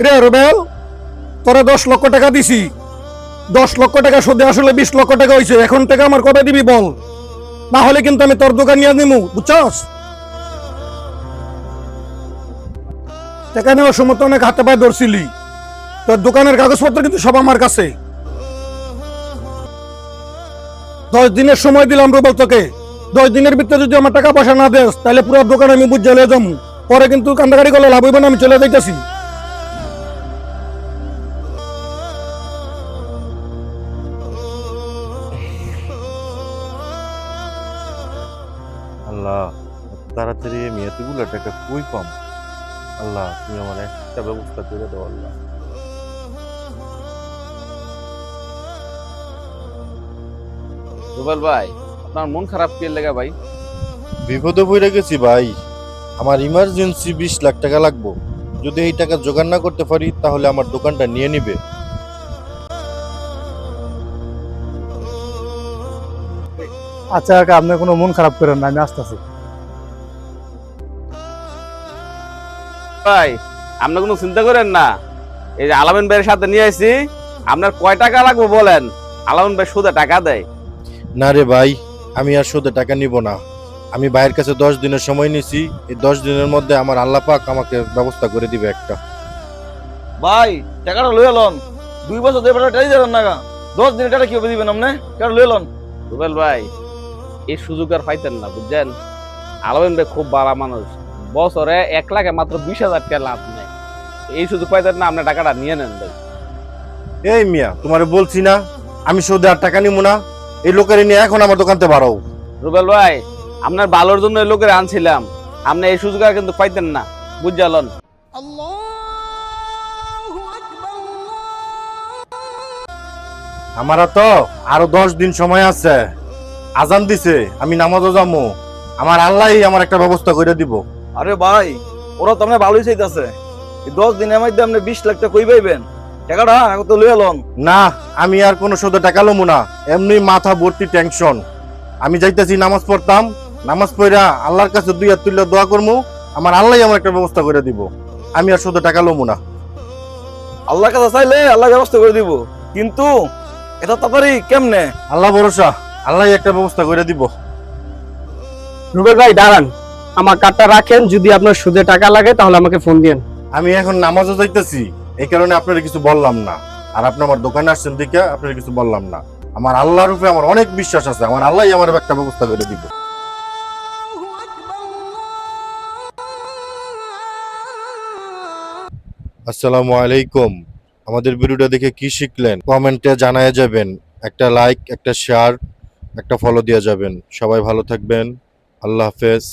রে রুবেল, তোরে 10 লক্ষ টাকা দিছি। 10 লক্ষ টাকা সুদে আসলে 20 লক্ষ টাকা হয়েছে। এখন টাকা আমার কবে দিবি বল, না হলে কিন্তু আমি তোর দোকান নিয়ে নিমু, বুঝছস? টাকা নেওয়ার সময় তো অনেক হাতে পায়ে ধরছিলি। তোর দোকানের কাগজপত্র কিন্তু সব আমার কাছে। 10 দিনের সময় দিলাম রুবেল তোকে। 10 দিনের ভিতরে যদি আমার টাকা পয়সা না দেস, তাহলে পুরো দোকান আমি বুঝে লয়ে যাবো। পরে কিন্তু কান্দাকাটি করলে লাভ হইবে না, আমি চলে যাইতেছি। আল্লাহ, এত তাড়াতাড়ি আমি এতগুলো টাকা কই পাম? আল্লাহ, তুমি আমার একটা ব্যবস্থা করে দাও আল্লাহ। রুবেল ভাই, আপনার মন খারাপ কি লেগা ভাই? বিপদে পড়ে গেছি ভাই। আমার ইমার্জেন্সি 20 লাখ টাকা লাগবো। যদি এই টাকা জোগাড় না করতে পারি তাহলে আমার দোকানটা নিয়ে নিবে। আচ্ছা কাকা, আপনি কোনো মন খারাপ করেন না, আমি আসতেছি। ভাই, আপনি কোনো চিন্তা করেন না। এই যে আলামিন ভাইয়ের সাথে নিয়ে আসছি, আপনার কয় টাকা লাগবে বলেন, আলামিন ভাই সুদে টাকা দেয়। না রে ভাই, আমি আর সুদে টাকা নিব না। আমি ভাইয়ের কাছে 10 দিনের সময় নিছি। এই 10 দিনের মধ্যে আমার আল্লাহ পাক আমাকে ব্যবস্থা করে দিবে একটা। ভাই টাকাটা লই এলন, 2 বছর ধরে টাকা দিলেন না, 10 দিনের টাকা কিভাবে দিবেন আপনি? টাকা লই এলন। রুবেল ভাই, এই সুযোগ আর পাইতেন না, বুঝছেন? আলামিন ভাই খুব ভালো মানুষ, বছরে 1 লাখে মাত্র 20,000 টাকা লাভ নেয়। এই সুযোগ পাইতেন না, আপনার টাকাটা নিয়ে নেন ভাই। এই মিয়া, তোমারে বলছি না আমি সুদে আর টাকা নিব না। এই লোকের নিয়ে এখন আমার দোকানতে বাড়াও। রুবেল ভাই, আপনার ভালোর জন্য এই লোকের আনছিলাম, আপনি এই সুযোগ আর কিন্তু পাইতেন না, বুঝলেন? আমার তো আরো 10 দিন সময় আছে। আজান দিছে, আমি নামাজও যাবো। আমার আল্লাহই আমার একটা ব্যবস্থা করে দিব। আরে ভাই, ওরা তো আপনার ভালোই চাইতেছে। এই 10 দিনের মধ্যে আপনি 20 লাখ টাকা কই পাইবেন? টাকাটা এখন তো লই এলন। না, আমি আর কোনো সুদে টাকা লমু না। এমনি মাথা ভর্তি টেনশন। আমি যাইতেছি নামাজ পড়তাম, নামাজ পড়া আল্লাহর কাছে 2 হাত তুলে দোয়া করবো। আমার আল্লাহই আমার একটা ব্যবস্থা করে দিব। আমি আর সুদে টাকা লমু না। আল্লাহর কাছে চাইলে আল্লাহ ব্যবস্থা করে দিব, কিন্তু এটা তাড়াতাড়ি কেমনে? আল্লাহ ভরসা, আল্লাহই একটা ব্যবস্থা করে দিব। রুবেল ভাই দাঁড়ান, আমার কার্ডটা রাখেন, যদি আপনার সুদে টাকা লাগে তাহলে আমাকে ফোন দিন। আমি এখন নামাজও যাইতেছি, এই কারণে আপনারা কিছু বললাম না। আর আপনি আমার দোকানে আসছেন দিকে আপনারা কিছু বললাম না। আমার আল্লাহর উপরে আমার অনেক বিশ্বাস আছে। আমার আল্লাহই আমার একটা ব্যবস্থা করে দিব। আসসালামু আলাইকুম। আমাদের ভিডিওটা দেখে কি শিখলেন কমেন্টে জানায় যাবেন। একটা লাইক, একটা শেয়ার, একটা ফলো দিয়ে যাবেন। সবাই ভালো থাকবেন। আল্লাহ হাফেজ।